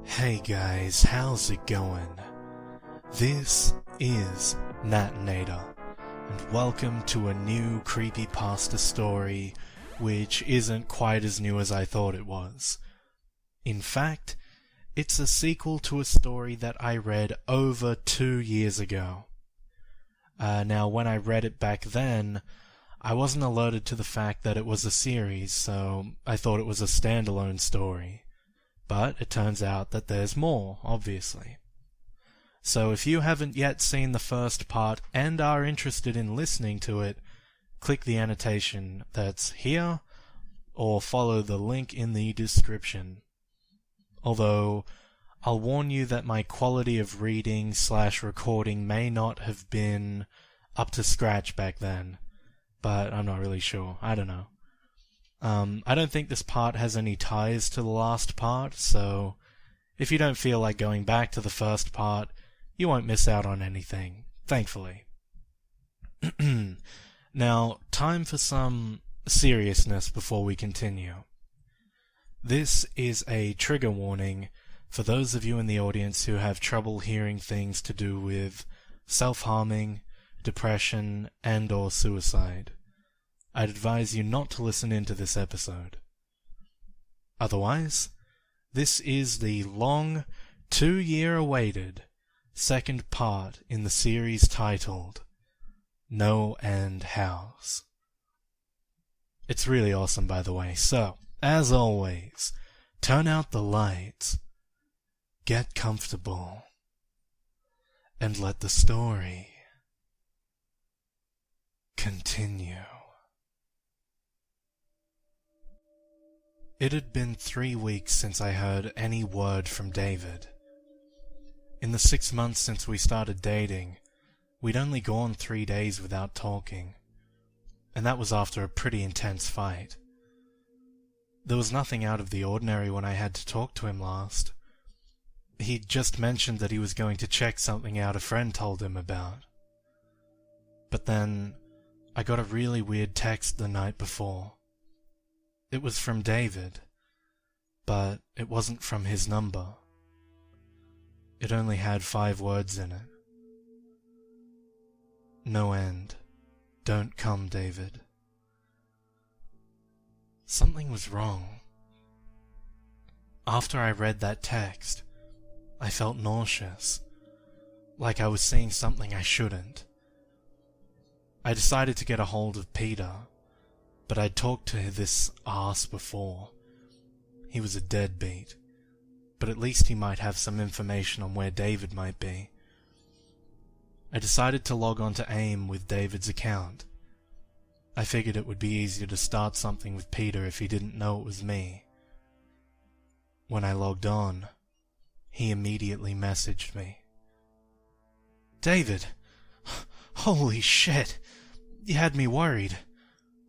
Hey guys, how's it going? This is Natinator, and welcome to a new creepypasta story, which isn't quite as new as I thought it was. In fact, it's a sequel to a story that I read over 2 years ago. Now, when I read it back then, I wasn't alerted to the fact that it was a series, so I thought it was a standalone story. But it turns out that there's more, obviously. So if you haven't yet seen the first part and are interested in listening to it, click the annotation that's here, or follow the link in the description. Although, I'll warn you that my quality of reading/recording may not have been up to scratch back then, but I'm not really sure. I don't know. I don't think this part has any ties to the last part, so if you don't feel like going back to the first part, you won't miss out on anything, thankfully. Now, time for some seriousness before we continue. This is a trigger warning for those of you in the audience who have trouble hearing things to do with self-harming, depression, and/or suicide. I'd advise you not to listen into this episode. Otherwise, this is the long, 2-year-awaited second part in the series titled NoEnd House. It's really awesome, by the way, so, as always, turn out the lights, get comfortable, and let the story continue. It had been 3 weeks since I heard any word from David. In the 6 months since we started dating, we'd only gone 3 days without talking, and that was after a pretty intense fight. There was nothing out of the ordinary when I had to talk to him last. He'd just mentioned that he was going to check something out a friend told him about. But then, I got a really weird text the night before. It was from David, but it wasn't from his number. It only had 5 words in it. No end. Don't come, David. Something was wrong. After I read that text, I felt nauseous, like I was seeing something I shouldn't. I decided to get a hold of Peter, but I'd talked to this arse before. He was a deadbeat, but at least he might have some information on where David might be. I decided to log on to AIM with David's account. I figured it would be easier to start something with Peter if he didn't know it was me. When I logged on, he immediately messaged me. "David! Holy shit! You had me worried.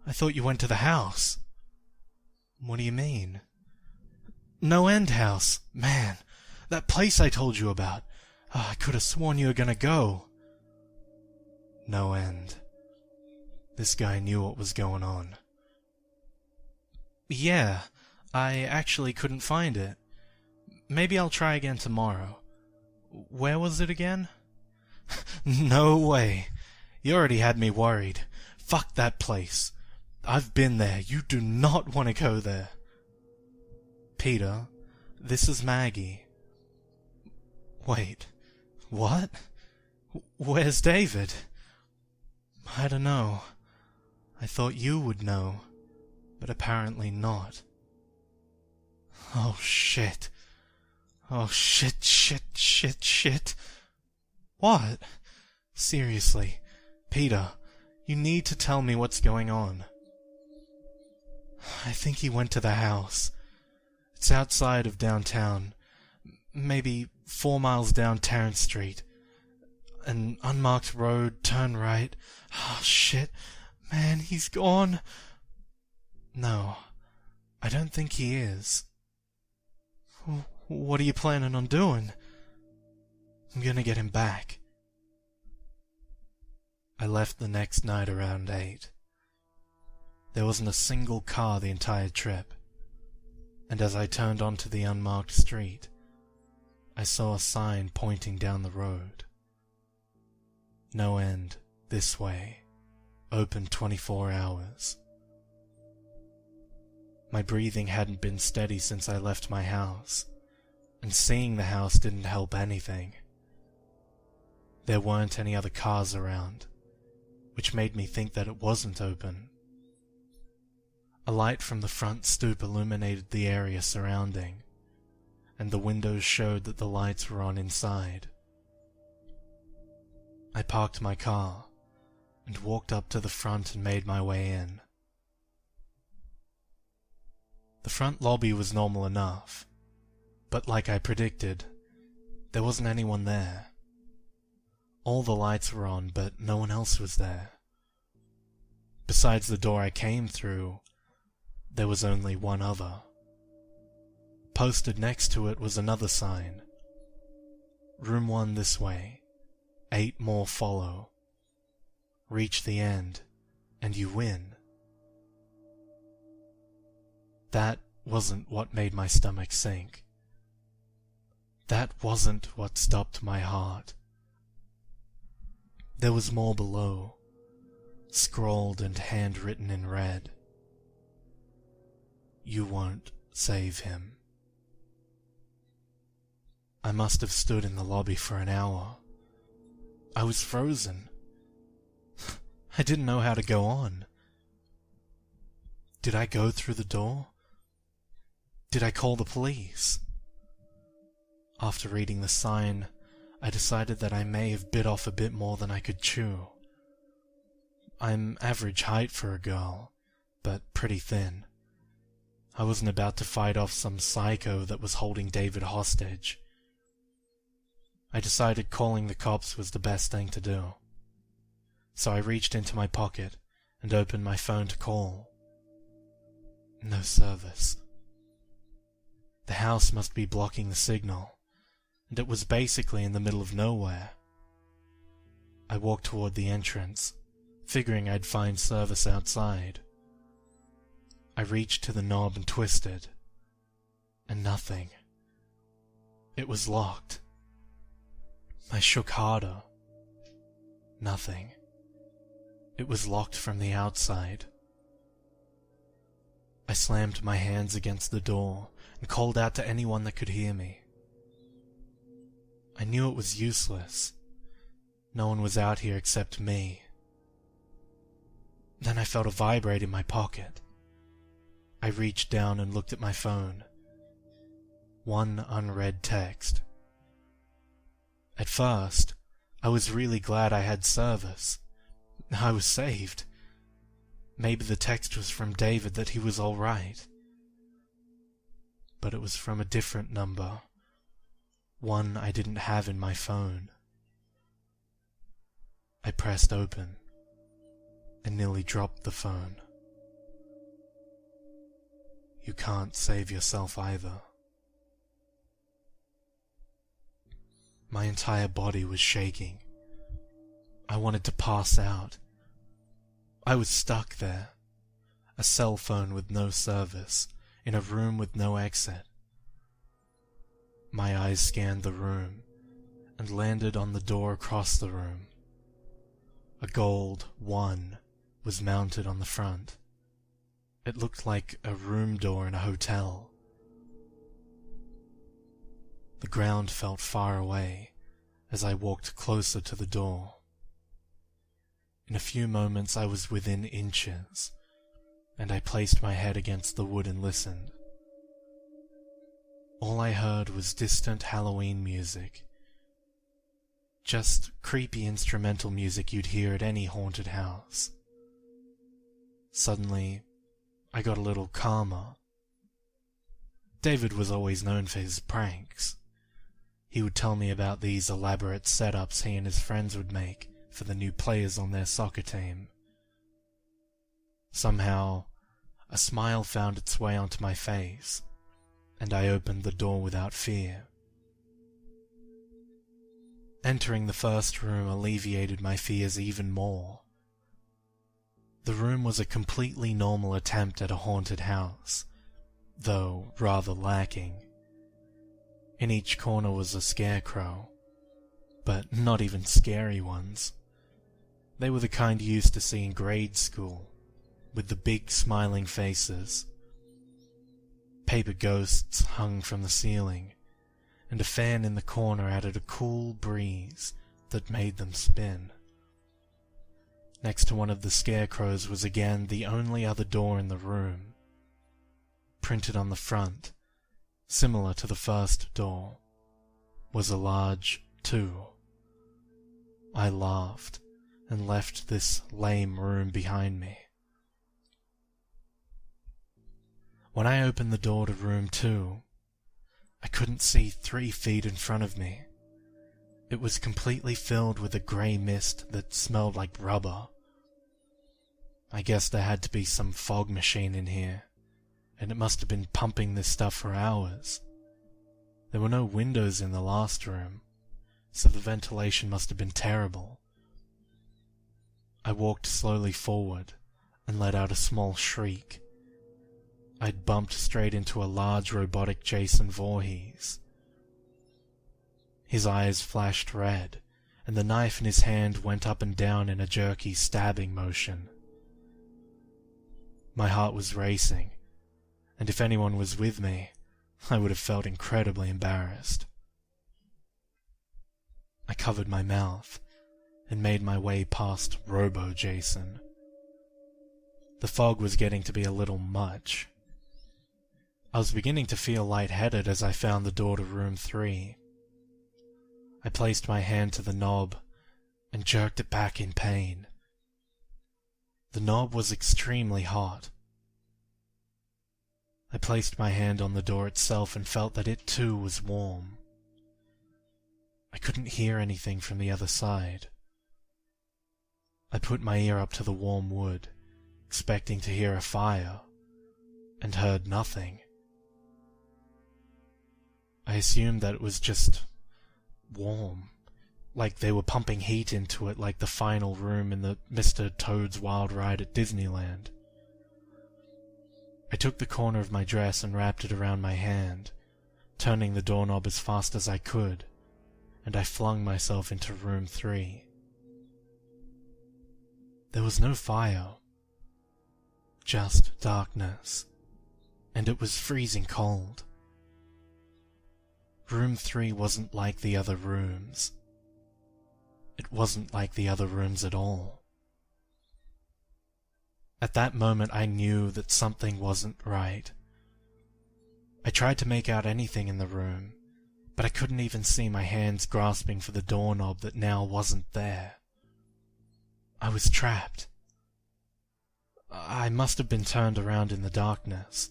I thought you went to the house." "What do you mean?" "NoEnd House. Man, that place I told you about. I could have sworn you were gonna go." No end. This guy knew what was going on. "Yeah, I actually couldn't find it. Maybe I'll try again tomorrow. Where was it again?" "No way. You already had me worried. Fuck that place. I've been there. You do not want to go there." "Peter, this is Maggie." "Wait, what? Where's David?" "I don't know. I thought you would know, but apparently not." "Oh shit. Oh shit. What? Seriously, Peter, you need to tell me what's going on." "I think he went to the house. It's outside of downtown, maybe 4 miles down Terrence Street. An unmarked road, turn right. Oh shit, man, he's gone." "No, I don't think he is." "What are you planning on doing?" "I'm gonna get him back." I left the next night around 8. There wasn't a single car the entire trip, and as I turned onto the unmarked street, I saw a sign pointing down the road. NoEnd, this way, open 24 hours. My breathing hadn't been steady since I left my house, and seeing the house didn't help anything. There weren't any other cars around, which made me think that it wasn't open. A light from the front stoop illuminated the area surrounding, and the windows showed that the lights were on inside. I parked my car, and walked up to the front and made my way in. The front lobby was normal enough, but like I predicted, there wasn't anyone there. All the lights were on, but no one else was there. Besides the door I came through, there was only one other. Posted next to it was another sign. Room 1 this way. 8 more follow. Reach the end, and you win. That wasn't what made my stomach sink. That wasn't what stopped my heart. There was more below, scrawled and handwritten in red. You won't save him. I must have stood in the lobby for an hour. I was frozen. I didn't know how to go on. Did I go through the door? Did I call the police? After reading the sign, I decided that I may have bit off a bit more than I could chew. I'm average height for a girl, but pretty thin. I wasn't about to fight off some psycho that was holding David hostage. I decided calling the cops was the best thing to do. So I reached into my pocket and opened my phone to call. No service. The house must be blocking the signal, and it was basically in the middle of nowhere. I walked toward the entrance, figuring I'd find service outside. I reached to the knob and twisted, and nothing. It was locked. I shook harder. Nothing. It was locked from the outside. I slammed my hands against the door and called out to anyone that could hear me. I knew it was useless. No one was out here except me. Then I felt a vibrate in my pocket. I reached down and looked at my phone. One unread text. At first, I was really glad I had service. I was saved. Maybe the text was from David that he was all right. But it was from a different number. One I didn't have in my phone. I pressed open and nearly dropped the phone. You can't save yourself either. My entire body was shaking. I wanted to pass out. I was stuck there. A cell phone with no service, in a room with no exit. My eyes scanned the room, and landed on the door across the room. A gold 1 was mounted on the front. It looked like a room door in a hotel. The ground felt far away as I walked closer to the door. In a few moments I was within inches, and I placed my head against the wood and listened. All I heard was distant Halloween music. Just creepy instrumental music you'd hear at any haunted house. Suddenly, I got a little calmer. David was always known for his pranks. He would tell me about these elaborate setups he and his friends would make for the new players on their soccer team. Somehow, a smile found its way onto my face, and I opened the door without fear. Entering the first room alleviated my fears even more. The room was a completely normal attempt at a haunted house, though rather lacking. In each corner was a scarecrow, but not even scary ones. They were the kind you used to see in grade school, with the big smiling faces. Paper ghosts hung from the ceiling, and a fan in the corner added a cool breeze that made them spin. Next to one of the scarecrows was again the only other door in the room. Printed on the front, similar to the first door, was a large 2. I laughed and left this lame room behind me. When I opened the door to room 2, I couldn't see 3 feet in front of me. It was completely filled with a grey mist that smelled like rubber. I guess there had to be some fog machine in here, and it must have been pumping this stuff for hours. There were no windows in the last room, so the ventilation must have been terrible. I walked slowly forward and let out a small shriek. I'd bumped straight into a large robotic Jason Voorhees. His eyes flashed red, and the knife in his hand went up and down in a jerky stabbing motion. My heart was racing, and if anyone was with me, I would have felt incredibly embarrassed. I covered my mouth and made my way past Robo-Jason. The fog was getting to be a little much. I was beginning to feel lightheaded as I found the door to room 3. I placed my hand to the knob and jerked it back in pain. The knob was extremely hot. I placed my hand on the door itself and felt that it too was warm. I couldn't hear anything from the other side. I put my ear up to the warm wood, expecting to hear a fire, and heard nothing. I assumed that it was just warm, like they were pumping heat into it like the final room in the Mr. Toad's Wild Ride at Disneyland. I took the corner of my dress and wrapped it around my hand, turning the doorknob as fast as I could, and I flung myself into room 3. There was no fire, just darkness, and it was freezing cold. Room 3 wasn't like the other rooms. It wasn't like the other rooms at all. At that moment I knew that something wasn't right. I tried to make out anything in the room, but I couldn't even see my hands grasping for the doorknob that now wasn't there. I was trapped. I must have been turned around in the darkness.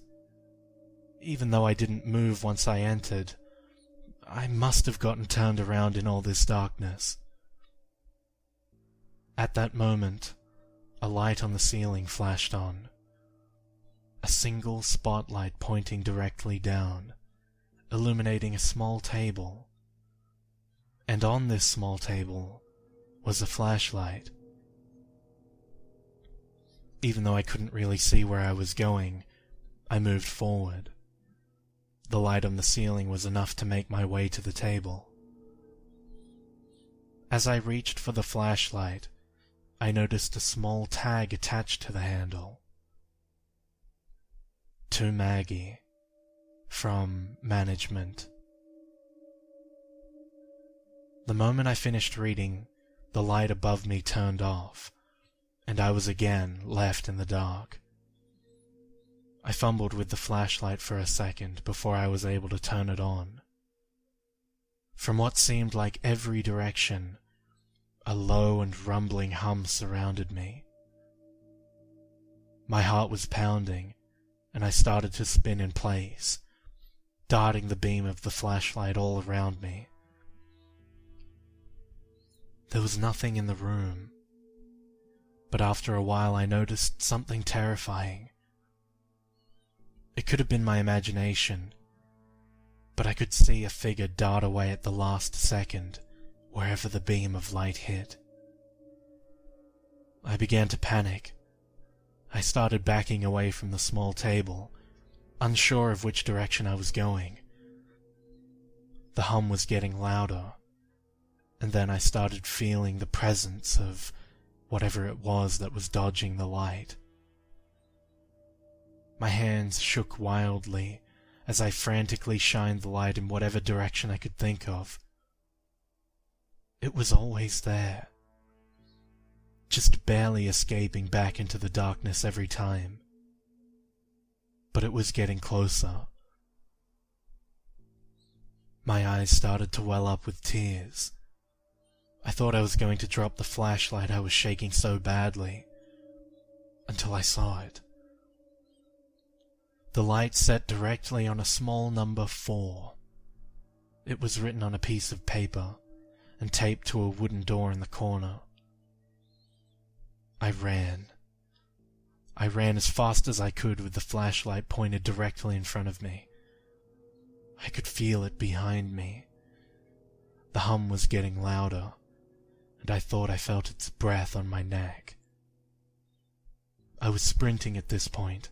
Even though I didn't move once I entered, I must have gotten turned around in all this darkness. At that moment, a light on the ceiling flashed on. A single spotlight pointing directly down, illuminating a small table. And on this small table was a flashlight. Even though I couldn't really see where I was going, I moved forward. The light on the ceiling was enough to make my way to the table. As I reached for the flashlight, I noticed a small tag attached to the handle. To Maggie, from management. The moment I finished reading, the light above me turned off, and I was again left in the dark. I fumbled with the flashlight for a second before I was able to turn it on. From what seemed like every direction, a low and rumbling hum surrounded me. My heart was pounding, and I started to spin in place, darting the beam of the flashlight all around me. There was nothing in the room, but after a while I noticed something terrifying. It could have been my imagination, but I could see a figure dart away at the last second, wherever the beam of light hit. I began to panic. I started backing away from the small table, unsure of which direction I was going. The hum was getting louder, and then I started feeling the presence of whatever it was that was dodging the light. My hands shook wildly as I frantically shined the light in whatever direction I could think of. It was always there, just barely escaping back into the darkness every time. But it was getting closer. My eyes started to well up with tears. I thought I was going to drop the flashlight, I was shaking so badly, until I saw it. The light set directly on a small number 4. It was written on a piece of paper and taped to a wooden door in the corner. I ran. I ran as fast as I could with the flashlight pointed directly in front of me. I could feel it behind me. The hum was getting louder, and I thought I felt its breath on my neck. I was sprinting at this point,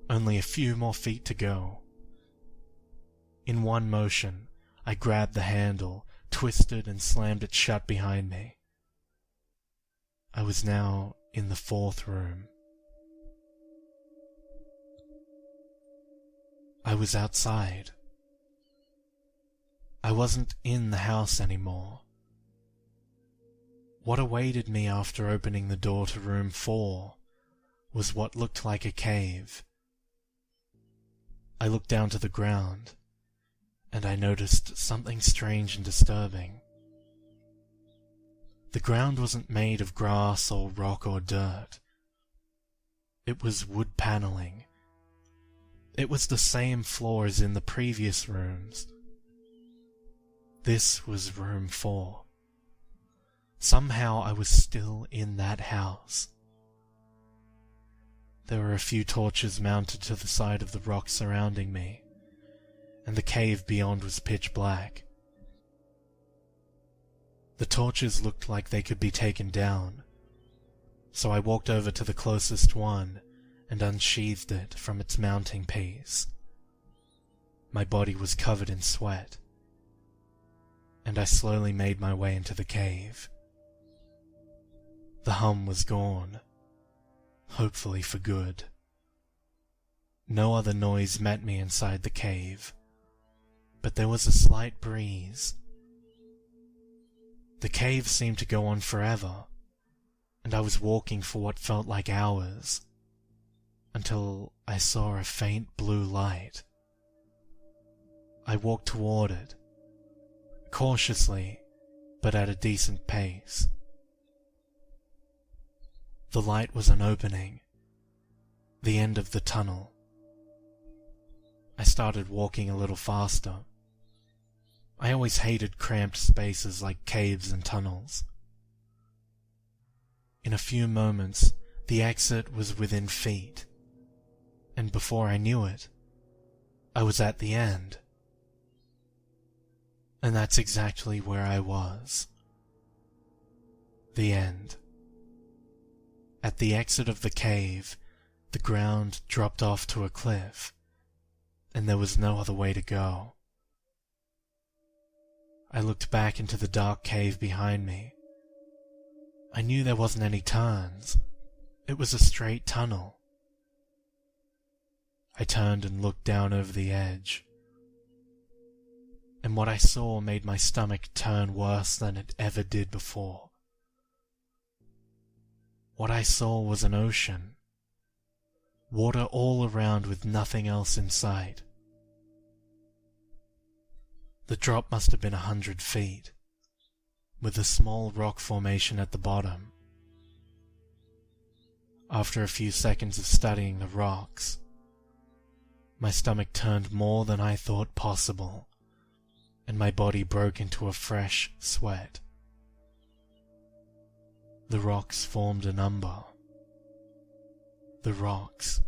only a few more feet to go. In one motion, I grabbed the handle, twisted and slammed it shut behind me. I was now in the 4th room. I was outside. I wasn't in the house anymore. What awaited me after opening the door to room 4 was what looked like a cave. I looked down to the ground, and I noticed something strange and disturbing. The ground wasn't made of grass or rock or dirt. It was wood paneling. It was the same floor as in the previous rooms. This was room 4. Somehow I was still in that house. There were a few torches mounted to the side of the rock surrounding me, and the cave beyond was pitch black. The torches looked like they could be taken down, so I walked over to the closest one and unsheathed it from its mounting piece. My body was covered in sweat, and I slowly made my way into the cave. The hum was gone, hopefully for good. No other noise met me inside the cave, but there was a slight breeze. The cave seemed to go on forever, and I was walking for what felt like hours, until I saw a faint blue light. I walked toward it, cautiously, but at a decent pace. The light was an opening, the end of the tunnel. I started walking a little faster. I always hated cramped spaces like caves and tunnels. In a few moments, the exit was within feet, and before I knew it, I was at the end. And that's exactly where I was. The end. At the exit of the cave, the ground dropped off to a cliff, and there was no other way to go. I looked back into the dark cave behind me. I knew there wasn't any turns. It was a straight tunnel. I turned and looked down over the edge, and what I saw made my stomach turn worse than it ever did before. What I saw was an ocean, water all around with nothing else in sight. The drop must have been 100 feet, with a small rock formation at the bottom. After a few seconds of studying the rocks, my stomach turned more than I thought possible, and my body broke into a fresh sweat. The rocks formed a number. The rocks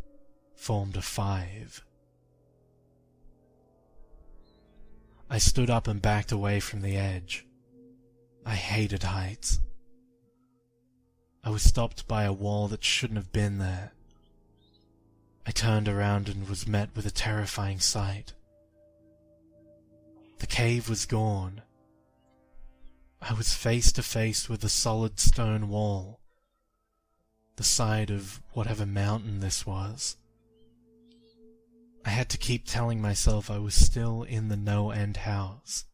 formed a 5. I stood up and backed away from the edge. I hated heights. I was stopped by a wall that shouldn't have been there. I turned around and was met with a terrifying sight. The cave was gone. I was face to face with a solid stone wall, the side of whatever mountain this was. I had to keep telling myself I was still in the NoEnd House.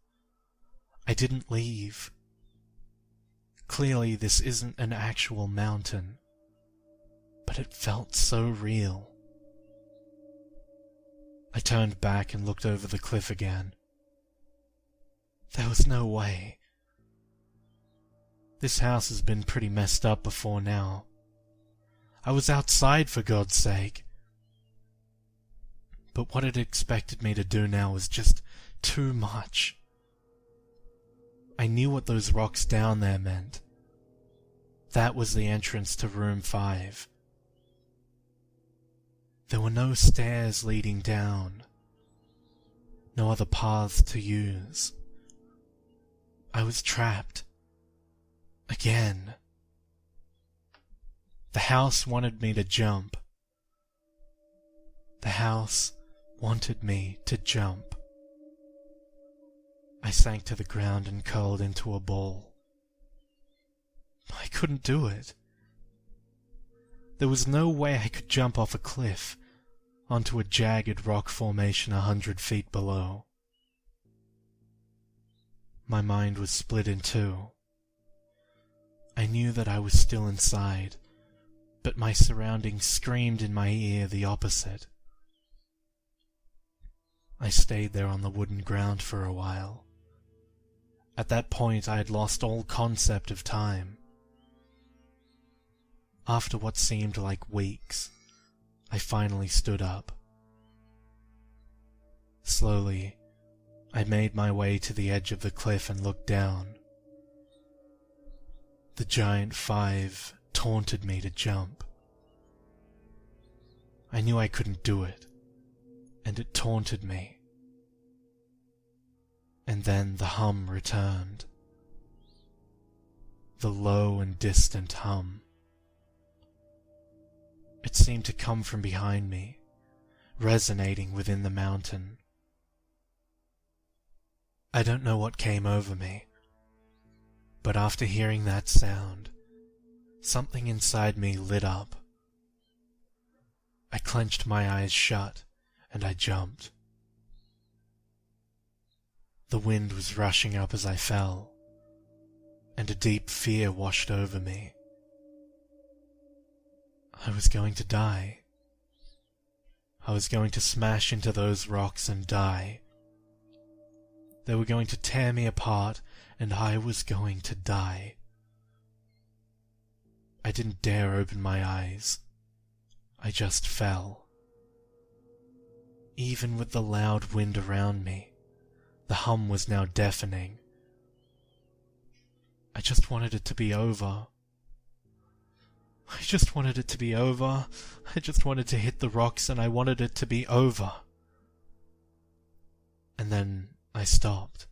I didn't leave. Clearly this isn't an actual mountain, but it felt so real. I turned back and looked over the cliff again. There was no way. This house has been pretty messed up before now. I was outside, for God's sake. But what it expected me to do now was just too much. I knew what those rocks down there meant. That was the entrance to room 5. There were no stairs leading down, no other paths to use. I was trapped. Again. The house wanted me to jump. The house wanted me to jump. I sank to the ground and curled into a ball. I couldn't do it. There was no way I could jump off a cliff onto a jagged rock formation 100 feet below. My mind was split in two. I knew that I was still inside, but my surroundings screamed in my ear the opposite. I stayed there on the wooden ground for a while. At that point I had lost all concept of time. After what seemed like weeks, I finally stood up. Slowly, I made my way to the edge of the cliff and looked down. The giant 5 taunted me to jump. I knew I couldn't do it, and it taunted me. And then the hum returned. The low and distant hum. It seemed to come from behind me, resonating within the mountain. I don't know what came over me, but after hearing that sound, something inside me lit up. I clenched my eyes shut, and I jumped. The wind was rushing up as I fell, and a deep fear washed over me. I was going to die. I was going to smash into those rocks and die. They were going to tear me apart, and I was going to die. I didn't dare open my eyes. I just fell. Even with the loud wind around me, the hum was now deafening. I just wanted it to be over. I just wanted it to be over. I just wanted to hit the rocks and I wanted it to be over. And then I stopped.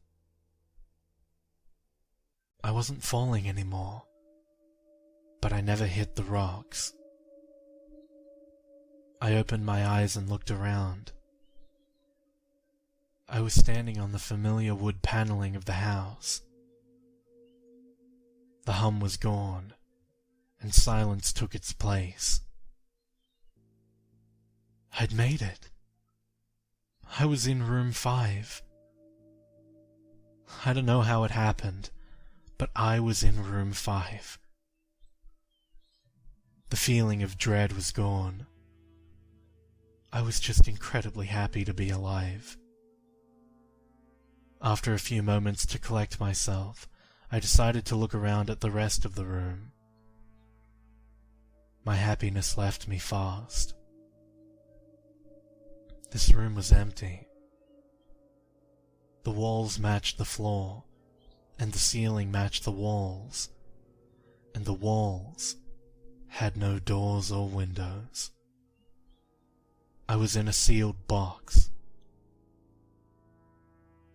I wasn't falling anymore, but I never hit the rocks. I opened my eyes and looked around. I was standing on the familiar wood paneling of the house. The hum was gone, and silence took its place. I'd made it. I was in room 5. I don't know how it happened, but I was in room 5. The feeling of dread was gone. I was just incredibly happy to be alive. After a few moments to collect myself, I decided to look around at the rest of the room. My happiness left me fast. This room was empty. The walls matched the floor, and the ceiling matched the walls, and the walls had no doors or windows. I was in a sealed box.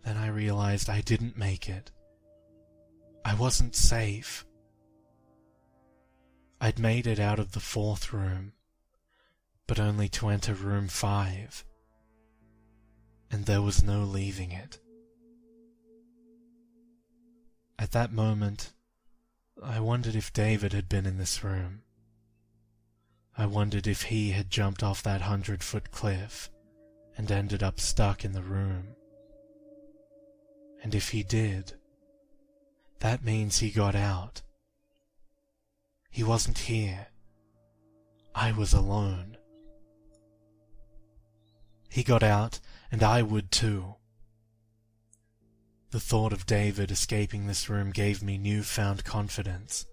Then I realized I didn't make it. I wasn't safe. I'd made it out of the 4th room, but only to enter room 5, and there was no leaving it. At that moment, I wondered if David had been in this room. I wondered if he had jumped off that 100-foot cliff and ended up stuck in the room. And if he did, that means he got out. He wasn't here. I was alone. He got out, and I would too. The thought of David escaping this room gave me newfound confidence,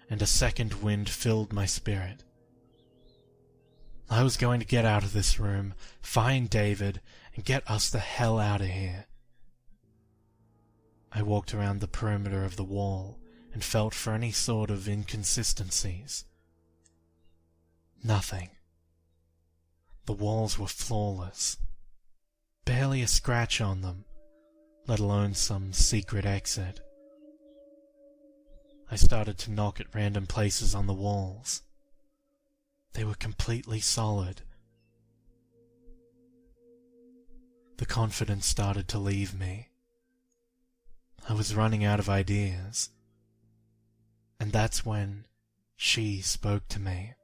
and a second wind filled my spirit. I was going to get out of this room, find David, and get us the hell out of here. I walked around the perimeter of the wall and felt for any sort of inconsistencies. Nothing. The walls were flawless. Barely a scratch on them, let alone some secret exit. I started to knock at random places on the walls. They were completely solid. The confidence started to leave me. I was running out of ideas. And that's when she spoke to me.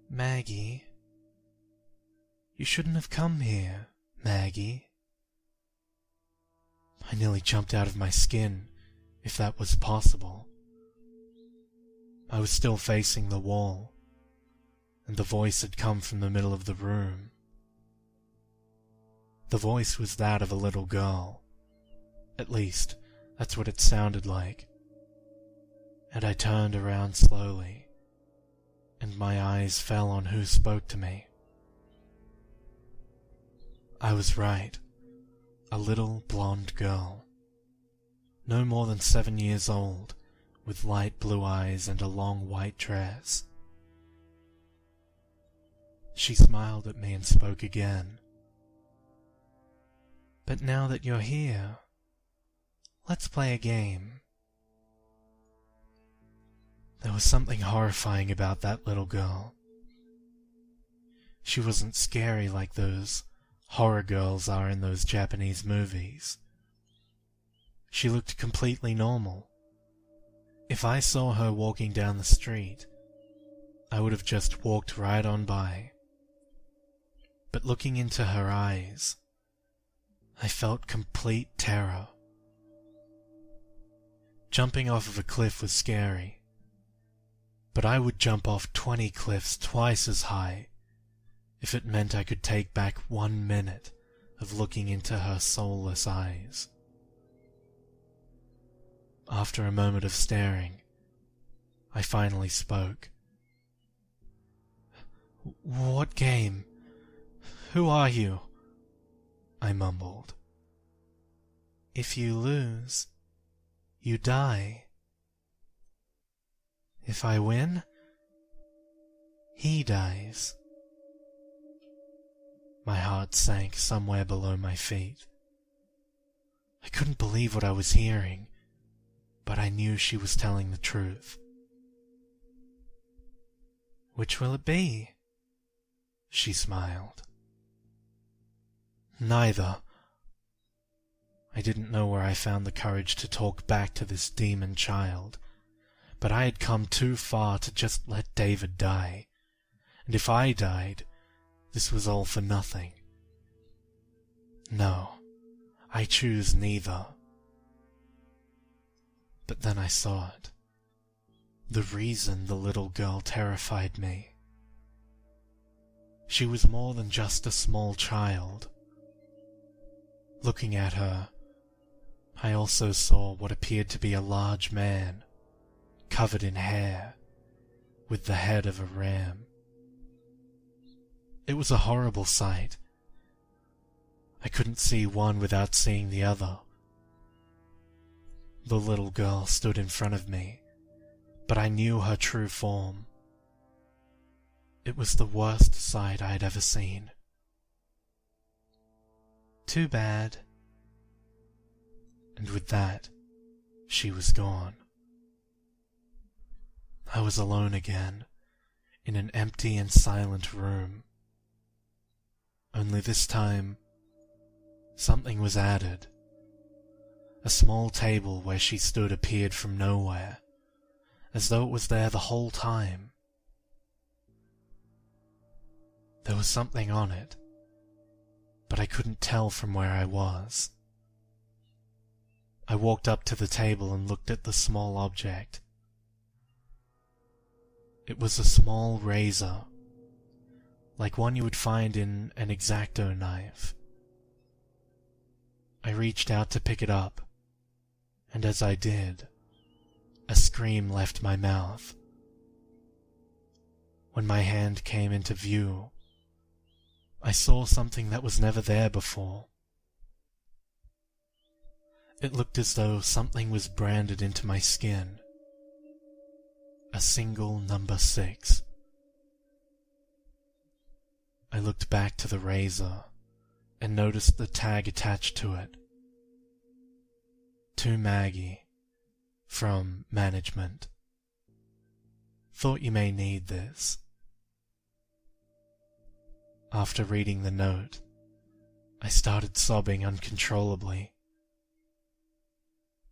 "Maggie, you shouldn't have come here, Maggie." I nearly jumped out of my skin, if that was possible. I was still facing the wall, and the voice had come from the middle of the room. The voice was that of a little girl. At least, that's what it sounded like. And I turned around slowly, and my eyes fell on who spoke to me. I was right. A little blonde girl. No more than 7 years old, with light blue eyes and a long white dress. She smiled at me and spoke again. "But now that you're here, let's play a game." There was something horrifying about that little girl. She wasn't scary like those horror girls are in those Japanese movies. She looked completely normal. If I saw her walking down the street, I would have just walked right on by. But looking into her eyes, I felt complete terror. Jumping off of a cliff was scary, but I would jump off 20 cliffs twice as high if it meant I could take back 1 minute of looking into her soulless eyes. After a moment of staring, I finally spoke. "What game? Who are you?" I mumbled. "If you lose, you die. If I win, he dies." My heart sank somewhere below my feet. I couldn't believe what I was hearing, but I knew she was telling the truth. "Which will it be?" She smiled. "Neither." I didn't know where I found the courage to talk back to this demon child, but I had come too far to just let David die, and if I died, this was all for nothing. No, I choose neither. But then I saw it. The reason the little girl terrified me. She was more than just a small child. Looking at her, I also saw what appeared to be a large man, covered in hair, with the head of a ram. It was a horrible sight. I couldn't see one without seeing the other. The little girl stood in front of me, but I knew her true form. It was the worst sight I had ever seen. "Too bad." And with that, she was gone. I was alone again, in an empty and silent room. Only this time, something was added. A small table where she stood appeared from nowhere, as though it was there the whole time. There was something on it, but I couldn't tell from where I was. I walked up to the table and looked at the small object. It was a small razor, like one you would find in an X-Acto knife. I reached out to pick it up, and as I did, a scream left my mouth. When my hand came into view, I saw something that was never there before. It looked as though something was branded into my skin. A single number 6. I looked back to the razor and noticed the tag attached to it. To Maggie, from management. Thought you may need this. After reading the note, I started sobbing uncontrollably.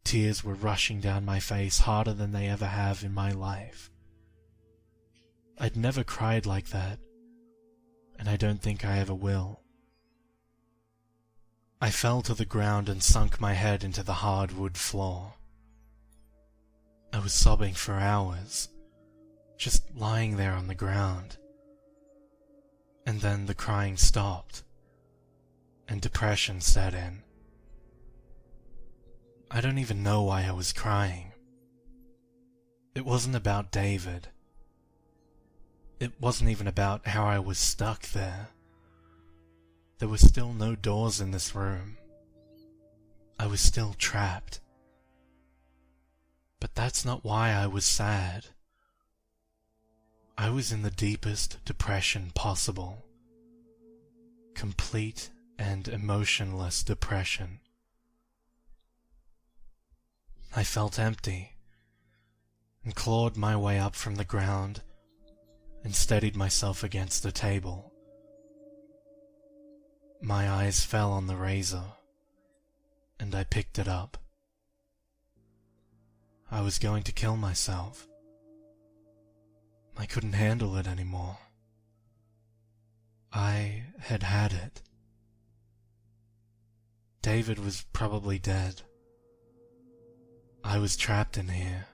Tears were rushing down my face harder than they ever have in my life. I'd never cried like that, and I don't think I ever will. I fell to the ground and sunk my head into the hardwood floor. I was sobbing for hours, just lying there on the ground. And then the crying stopped, and depression set in. I don't even know why I was crying. It wasn't about David. It wasn't even about how I was stuck there. There were still no doors in this room. I was still trapped. But that's not why I was sad. I was in the deepest depression possible. Complete and emotionless depression. I felt empty, and clawed my way up from the ground, and steadied myself against the table. My eyes fell on the razor, and I picked it up. I was going to kill myself. I couldn't handle it anymore. I had had it. David was probably dead. I was trapped in here.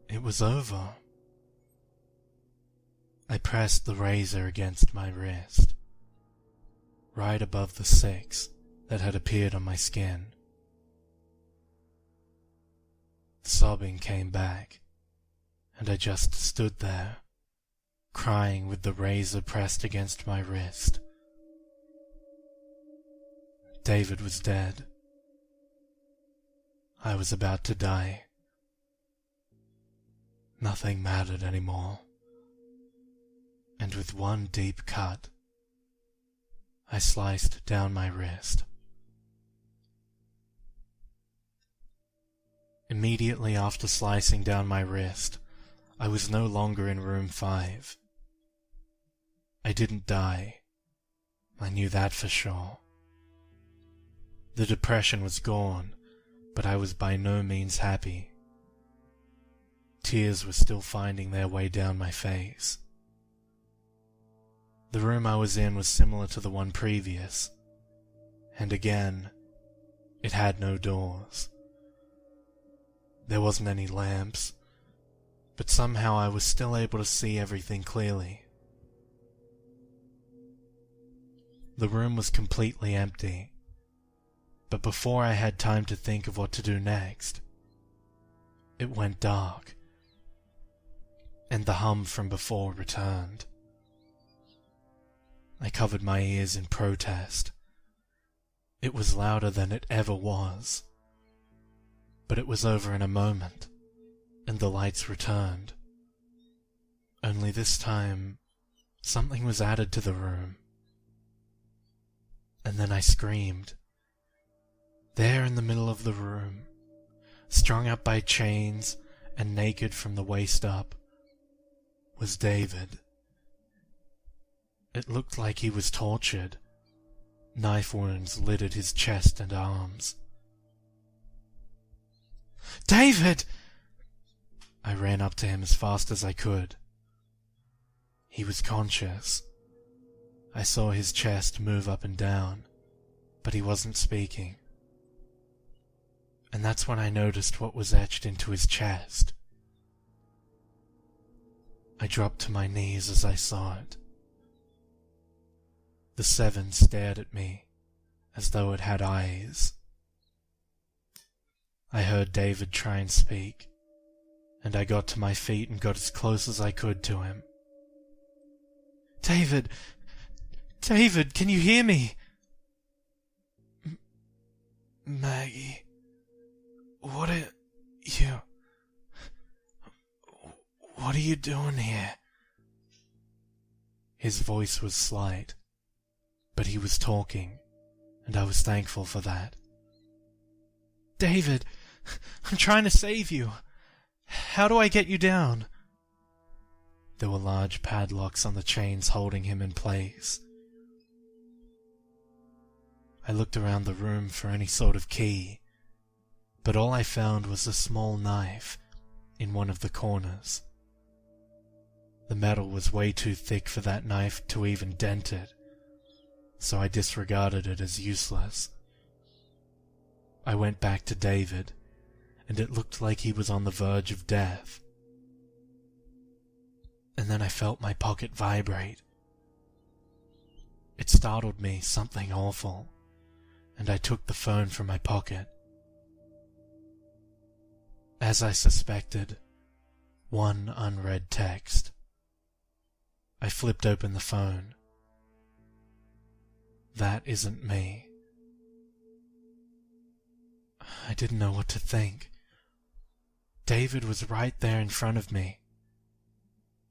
It was over. I pressed the razor against my wrist, right above the 6 that had appeared on my skin. The sobbing came back, and I just stood there, crying with the razor pressed against my wrist. David was dead. I was about to die. Nothing mattered anymore. And with one deep cut, I sliced down my wrist. Immediately after slicing down my wrist, I was no longer in room 5. I didn't die. I knew that for sure. The depression was gone, but I was by no means happy. Tears were still finding their way down my face. The room I was in was similar to the one previous, and again, it had no doors. There wasn't any lamps, but somehow I was still able to see everything clearly. The room was completely empty, but before I had time to think of what to do next, it went dark, and the hum from before returned. I covered my ears in protest. It was louder than it ever was. But it was over in a moment, and the lights returned. Only this time, something was added to the room. And then I screamed. There in the middle of the room, strung up by chains and naked from the waist up, was David. It looked like he was tortured. Knife wounds littered his chest and arms. David! I ran up to him as fast as I could. He was conscious. I saw his chest move up and down, but he wasn't speaking. And that's when I noticed what was etched into his chest. I dropped to my knees as I saw it. The 7 stared at me as though it had eyes. I heard David try and speak, and I got to my feet and got as close as I could to him. David! David, can you hear me? Maggie, what are you doing here? His voice was slight, but he was talking, and I was thankful for that. David, I'm trying to save you. How do I get you down? There were large padlocks on the chains holding him in place. I looked around the room for any sort of key, but all I found was a small knife in one of the corners. The metal was way too thick for that knife to even dent it, so I disregarded it as useless. I went back to David, and it looked like he was on the verge of death. And then I felt my pocket vibrate. It startled me, something awful, and I took the phone from my pocket. As I suspected, one unread text. I flipped open the phone. That isn't me. I didn't know what to think. David was right there in front of me.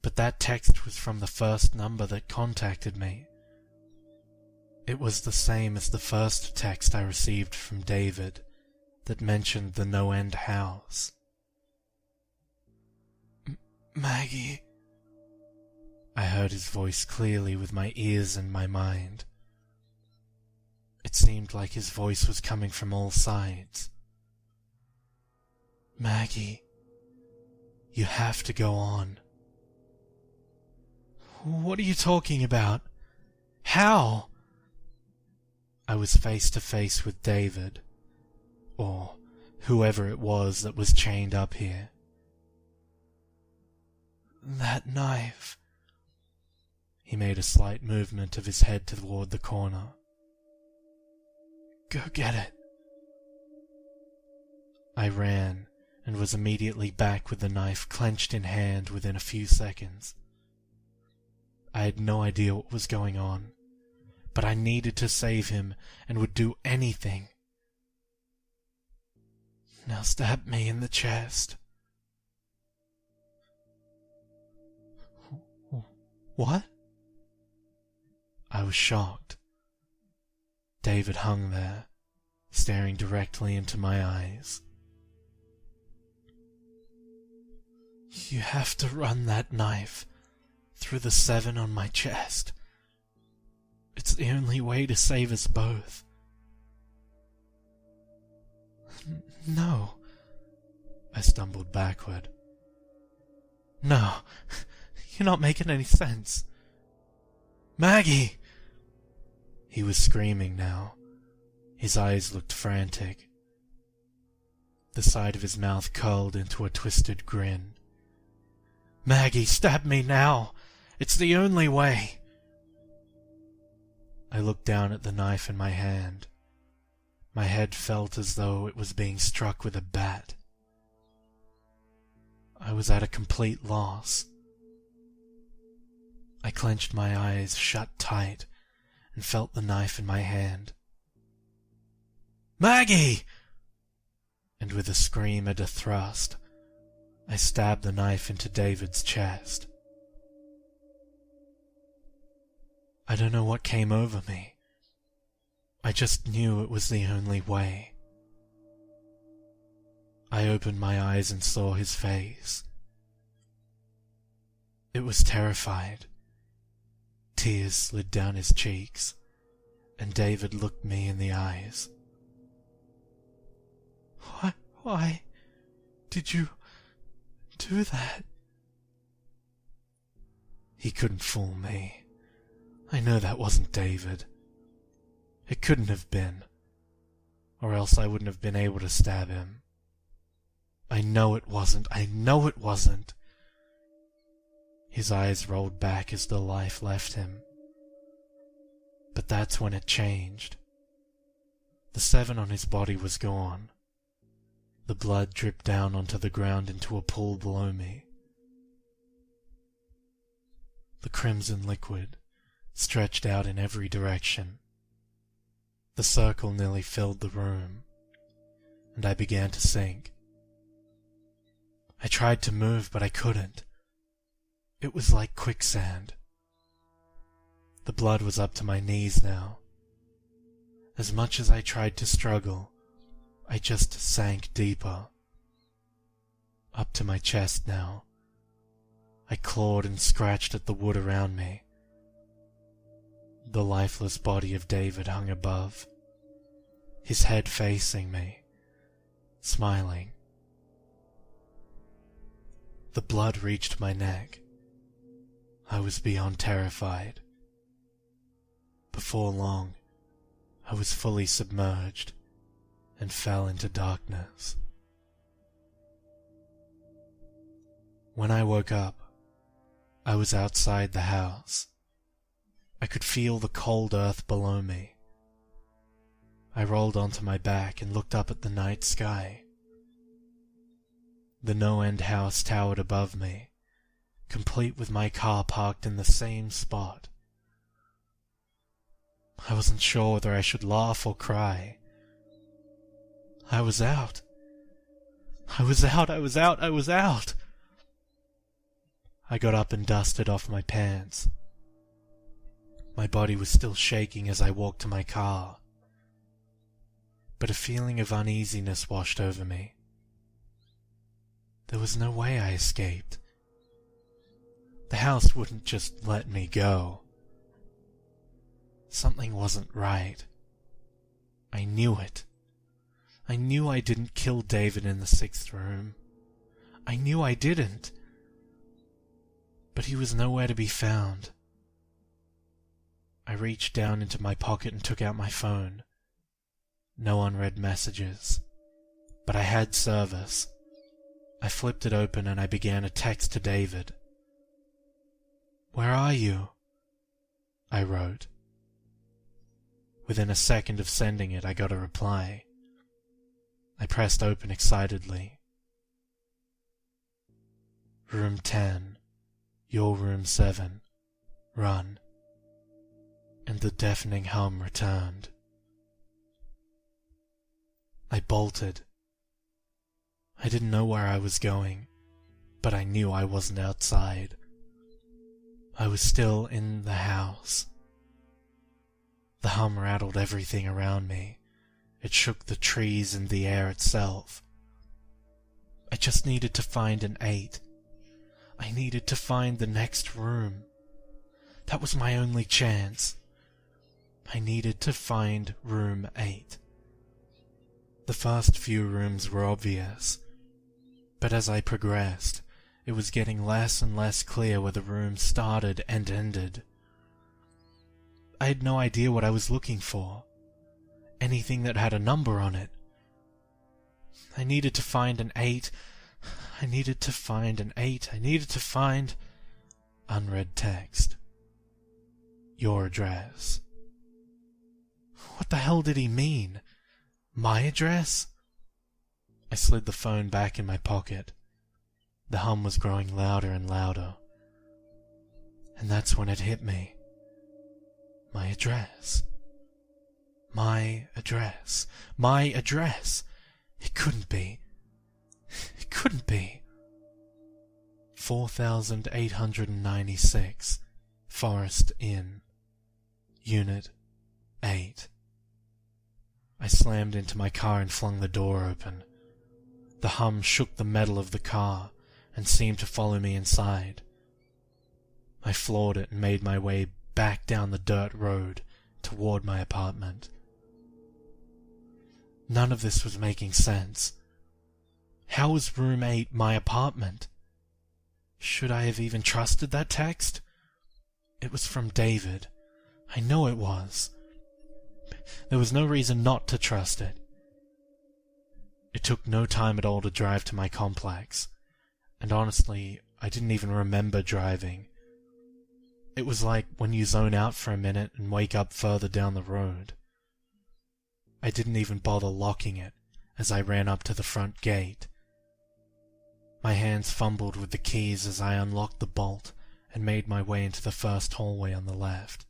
But that text was from the first number that contacted me. It was the same as the first text I received from David that mentioned the NoEnd House. Maggie. I heard his voice clearly with my ears and my mind. It seemed like his voice was coming from all sides. Maggie, you have to go on. What are you talking about? How? I was face to face with David, or whoever it was that was chained up here. That knife. He made a slight movement of his head toward the corner. Go get it. I ran, and was immediately back with the knife clenched in hand within a few seconds. I had no idea what was going on, but I needed to save him and would do anything. Now stab me in the chest. What? I was shocked. David hung there, staring directly into my eyes. You have to run that knife through the 7 on my chest. It's the only way to save us both. No. I stumbled backward. No, you're not making any sense. Maggie! He was screaming now. His eyes looked frantic. The side of his mouth curled into a twisted grin. Maggie, stab me now! It's the only way! I looked down at the knife in my hand. My head felt as though it was being struck with a bat. I was at a complete loss. I clenched my eyes shut tight and felt the knife in my hand. Maggie! And with a scream and a thrust, I stabbed the knife into David's chest. I don't know what came over me. I just knew it was the only way. I opened my eyes and saw his face. It was terrified. Tears slid down his cheeks, and David looked me in the eyes. Why? Did you do that? He couldn't fool me. I know that wasn't David. It couldn't have been, or else I wouldn't have been able to stab him. I know it wasn't. I know it wasn't. His eyes rolled back as the life left him. But that's when it changed. The 7 on his body was gone. The blood dripped down onto the ground into a pool below me. The crimson liquid stretched out in every direction. The circle nearly filled the room, and I began to sink. I tried to move, but I couldn't. It was like quicksand. The blood was up to my knees now. As much as I tried to struggle, I just sank deeper. Up to my chest now. I clawed and scratched at the wood around me. The lifeless body of David hung above, his head facing me, smiling. The blood reached my neck. I was beyond terrified. Before long, I was fully submerged and fell into darkness. When I woke up, I was outside the house. I could feel the cold earth below me. I rolled onto my back and looked up at the night sky. The NoEnd House towered above me, complete with my car parked in the same spot. I wasn't sure whether I should laugh or cry. I was out. I was out. I got up and dusted off my pants. My body was still shaking as I walked to my car, but a feeling of uneasiness washed over me. There was no way I escaped. The house wouldn't just let me go. Something wasn't right. I knew it. I knew I didn't kill David in the 6th room. I knew I didn't. But he was nowhere to be found. I reached down into my pocket and took out my phone. No unread messages. But I had service. I flipped it open and I began a text to David. "Where are you?" I wrote. Within a second of sending it, I got a reply. I pressed open excitedly. "Room 10, your room 7, run." And the deafening hum returned. I bolted. I didn't know where I was going, but I knew I wasn't outside. I was still in the house. The hum rattled everything around me. It shook the trees and the air itself. I just needed to find an 8. I needed to find the next room. That was my only chance. I needed to find room 8. The first few rooms were obvious, but as I progressed, it was getting less and less clear where the room started and ended. I had no idea what I was looking for. Anything that had a number on it. I needed to find an 8. I needed to find an 8. I needed to find... Unread text. Your address. What the hell did he mean? My address? I slid the phone back in my pocket. The hum was growing louder and louder. And that's when it hit me. My address. My address. My address. It couldn't be. It couldn't be. 4896 Forest Inn. Unit 8. I slammed into my car and flung the door open. The hum shook the metal of the car and seemed to follow me inside. I floored it and made my way back down the dirt road toward my apartment. None of this was making sense. How was room 8 my apartment? Should I have even trusted that text? It was from David. I know it was. There was no reason not to trust it. It took no time at all to drive to my complex, and honestly, I didn't even remember driving. It was like when you zone out for a minute and wake up further down the road. I didn't even bother locking it as I ran up to the front gate. My hands fumbled with the keys as I unlocked the bolt and made my way into the first hallway on the left.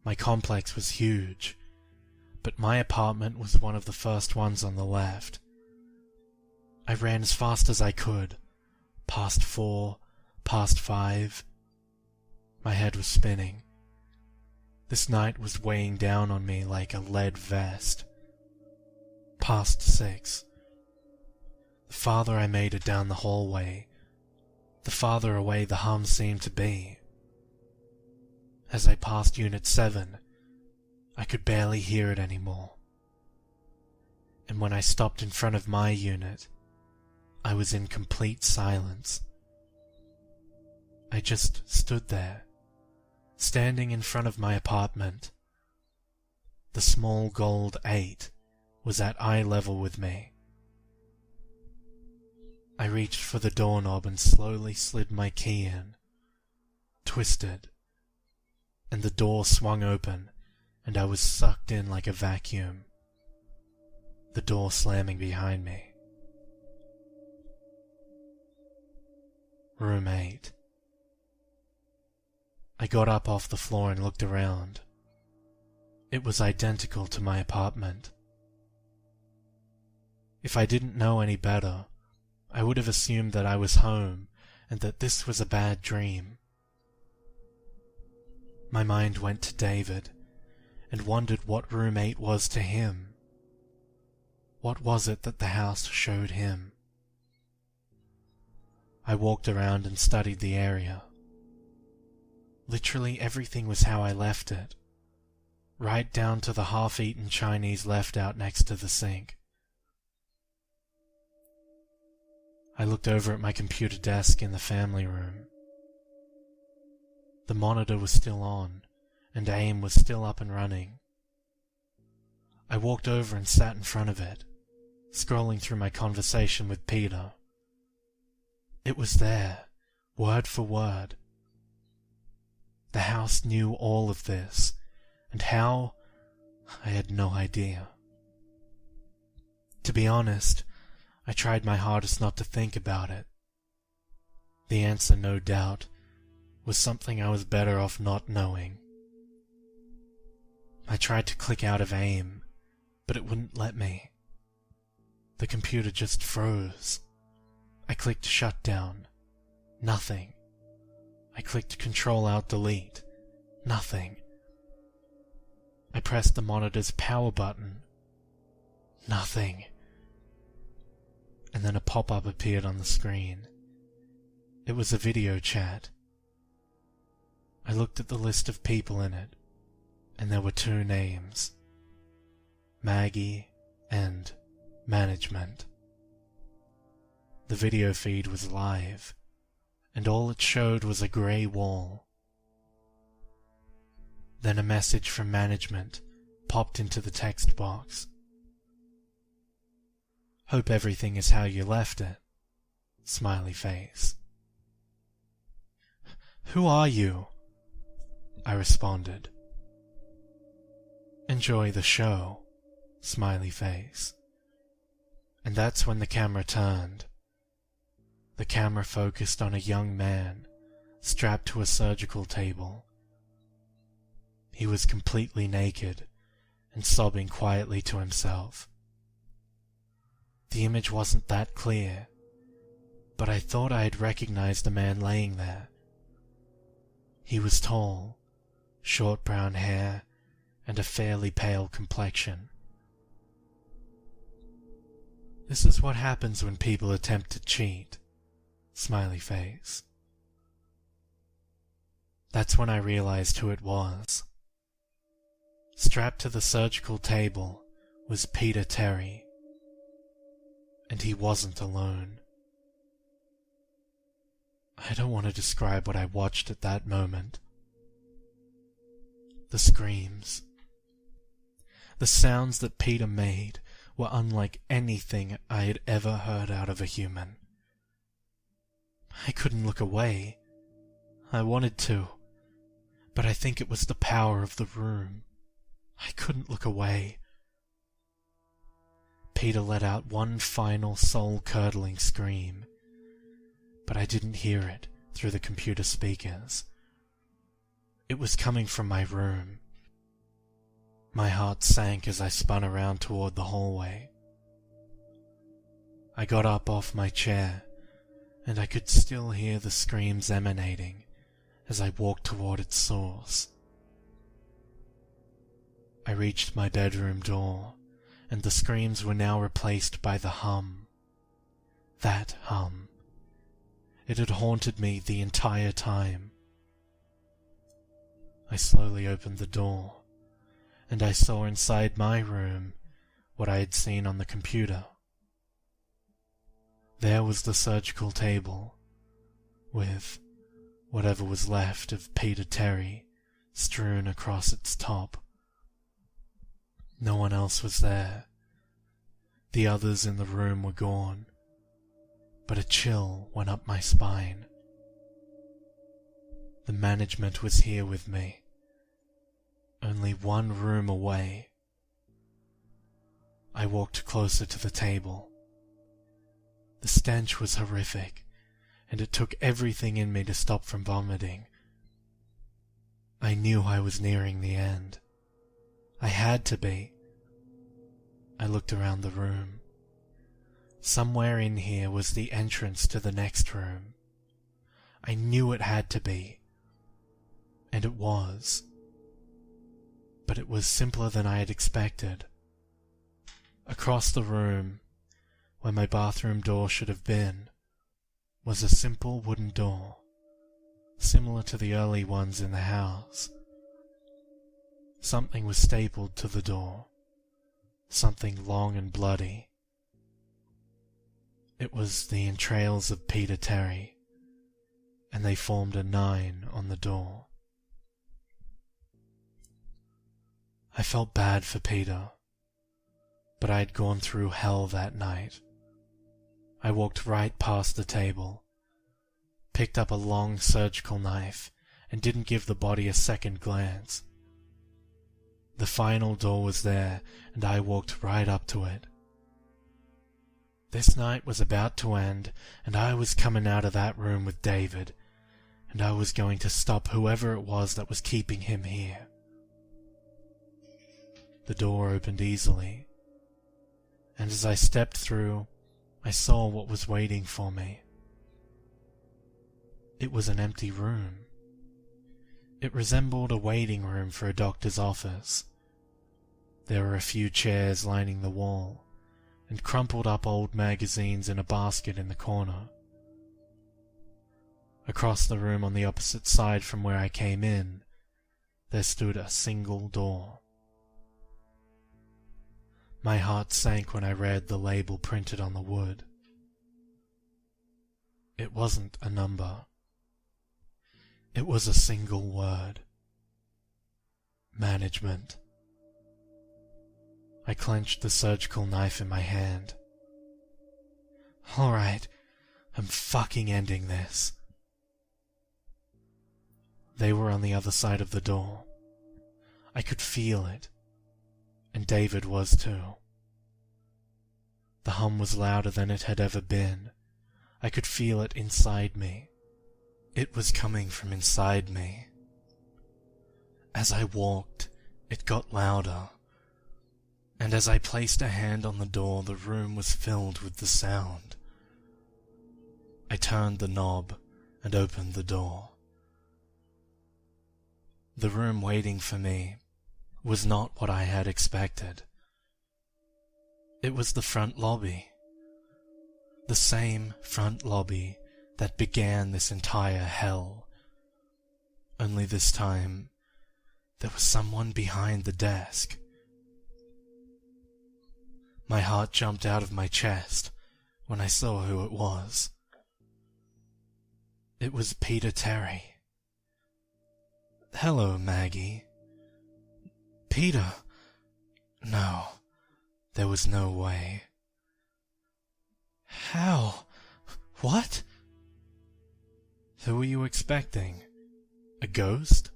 My complex was huge, but my apartment was one of the first ones on the left. I ran as fast as I could, past 4, past 5. My head was spinning. This night was weighing down on me like a lead vest. Past 6. The farther I made it down the hallway, the farther away the hum seemed to be. As I passed Unit 7, I could barely hear it anymore. And when I stopped in front of my unit, I was in complete silence. I just stood there, standing in front of my apartment. The small gold 8 was at eye level with me. I reached for the doorknob and slowly slid my key in, twisted, and the door swung open and I was sucked in like a vacuum, the door slamming behind me. Room 8. I got up off the floor and looked around. It was identical to my apartment. If I didn't know any better, I would have assumed that I was home and that this was a bad dream. My mind went to David and wondered what room 8 was to him. What was it that the house showed him? I walked around and studied the area. Literally everything was how I left it, right down to the half-eaten Chinese left out next to the sink. I looked over at my computer desk in the family room. The monitor was still on, and AIM was still up and running. I walked over and sat in front of it, scrolling through my conversation with Peter. It was there, word for word. The house knew all of this, and how, I had no idea. To be honest, I tried my hardest not to think about it. The answer, no doubt, was something I was better off not knowing. I tried to click out of AIM, but it wouldn't let me. The computer just froze. I clicked shutdown. Nothing. I clicked Control-Alt-Delete. Nothing. I pressed the monitor's power button. Nothing. And then a pop-up appeared on the screen. It was a video chat. I looked at the list of people in it, and there were 2 names. Maggie and Management. The video feed was live, and all it showed was a grey wall. Then a message from Management popped into the text box. Hope everything is how you left it. Smiley face. Who are you? I responded. Enjoy the show. Smiley face. And that's when the camera turned. The camera focused on a young man, strapped to a surgical table. He was completely naked, and sobbing quietly to himself. The image wasn't that clear, but I thought I had recognized the man laying there. He was tall, short brown hair, and a fairly pale complexion. This is what happens when people attempt to cheat. Smiley face. That's when I realized who it was. Strapped to the surgical table was Peter Terry. and he wasn't alone. I don't want to describe what I watched at that moment. The screams. The sounds that Peter made were unlike anything I had ever heard out of a human. I couldn't look away. I wanted to, but I think it was the power of the room. I couldn't look away. Peter let out one final soul-curdling scream, but I didn't hear it through the computer speakers. It was coming from my room. My heart sank as I spun around toward the hallway. I got up off my chair, and I could still hear the screams emanating as I walked toward its source. I reached my bedroom door, and the screams were now replaced by the hum. That hum. It had haunted me the entire time. I slowly opened the door, and I saw inside my room what I had seen on the computer. There was the surgical table, with whatever was left of Peter Terry strewn across its top. No one else was there. The others in the room were gone, but a chill went up my spine. The management was here with me, only one room away. I walked closer to the table. The stench was horrific, and it took everything in me to stop from vomiting. I knew I was nearing the end. I had to be. I looked around the room. Somewhere in here was the entrance to the next room. I knew it had to be. And it was. But it was simpler than I had expected. Across the room, where my bathroom door should have been, was a simple wooden door, similar to the early ones in the house. Something was stapled to the door, something long and bloody. It was the entrails of Peter Terry, and they formed a 9 on the door. I felt bad for Peter, but I had gone through hell that night. I walked right past the table, picked up a long surgical knife, and didn't give the body a second glance. The final door was there, and I walked right up to it. This night was about to end, and I was coming out of that room with David, and I was going to stop whoever it was that was keeping him here. The door opened easily, and as I stepped through, I saw what was waiting for me. It was an empty room. It resembled a waiting room for a doctor's office. There were a few chairs lining the wall, and crumpled up old magazines in a basket in the corner. Across the room on the opposite side from where I came in, there stood a single door. My heart sank when I read the label printed on the wood. It wasn't a number. It was a single word. Management. I clenched the surgical knife in my hand. Alright, I'm fucking ending this. They were on the other side of the door. I could feel it. And David was too. The hum was louder than it had ever been. I could feel it inside me. It was coming from inside me. As I walked, it got louder, and as I placed a hand on the door, the room was filled with the sound. I turned the knob and opened the door. The room waiting for me was not what I had expected. It was the front lobby. The same front lobby that began this entire hell. Only this time, there was someone behind the desk. My heart jumped out of my chest, when I saw who it was. It was Peter Terry. Hello, Maggie. Peter? No, there was no way. How? What? Who were you expecting? A ghost?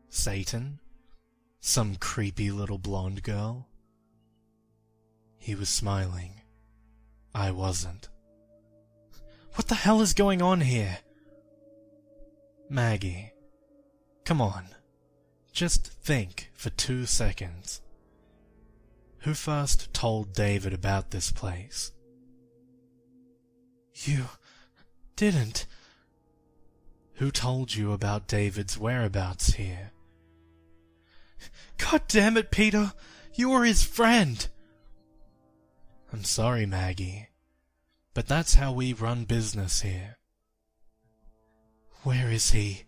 Satan? Some creepy little blonde girl? He was smiling. I wasn't. What the hell is going on here? Maggie, come on. Just think for 2 seconds. Who first told David about this place? You didn't. Who told you about David's whereabouts here? God damn it, Peter! You were his friend! I'm sorry, Maggie, but that's how we run business here. Where is he?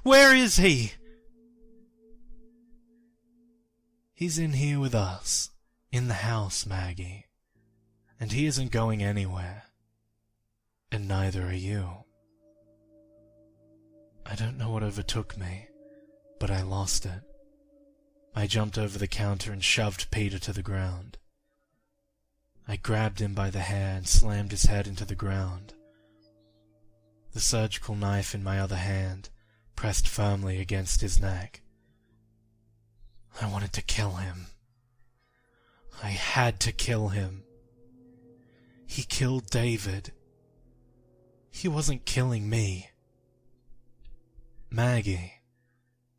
Where is he? He's in here with us, in the house, Maggie, and he isn't going anywhere. And neither are you. I don't know what overtook me, but I lost it. I jumped over the counter and shoved Peter to the ground. I grabbed him by the hair and slammed his head into the ground. The surgical knife in my other hand pressed firmly against his neck. I wanted to kill him. I had to kill him. He killed David. He wasn't killing me. Maggie,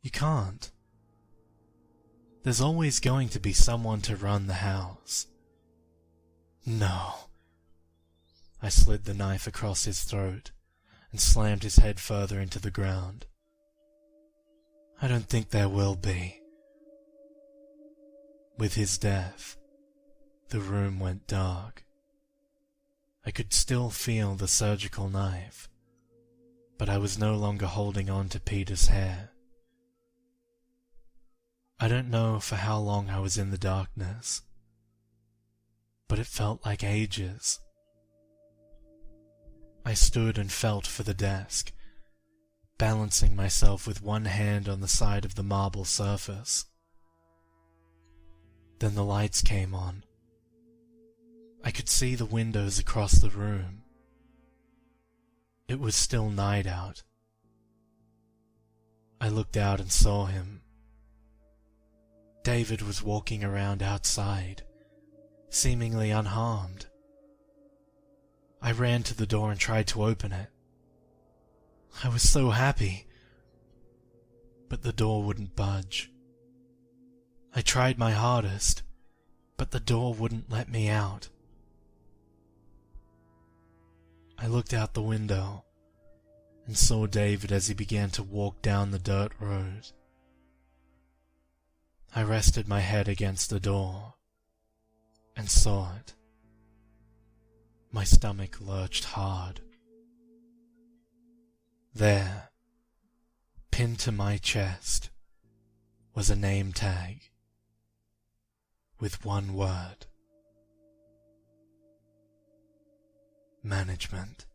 you can't. There's always going to be someone to run the house. No. I slid the knife across his throat and slammed his head further into the ground. I don't think there will be. With his death, the room went dark. I could still feel the surgical knife, but I was no longer holding on to Peter's hair. I don't know for how long I was in the darkness, but it felt like ages. I stood and felt for the desk, balancing myself with one hand on the side of the marble surface. Then the lights came on. I could see the windows across the room. It was still night out. I looked out and saw him. David was walking around outside, seemingly unharmed. I ran to the door and tried to open it. I was so happy, but the door wouldn't budge. I tried my hardest, but the door wouldn't let me out. I looked out the window and saw David as he began to walk down the dirt road. I rested my head against the door and saw it. My stomach lurched hard. There, pinned to my chest, was a name tag with one word: management.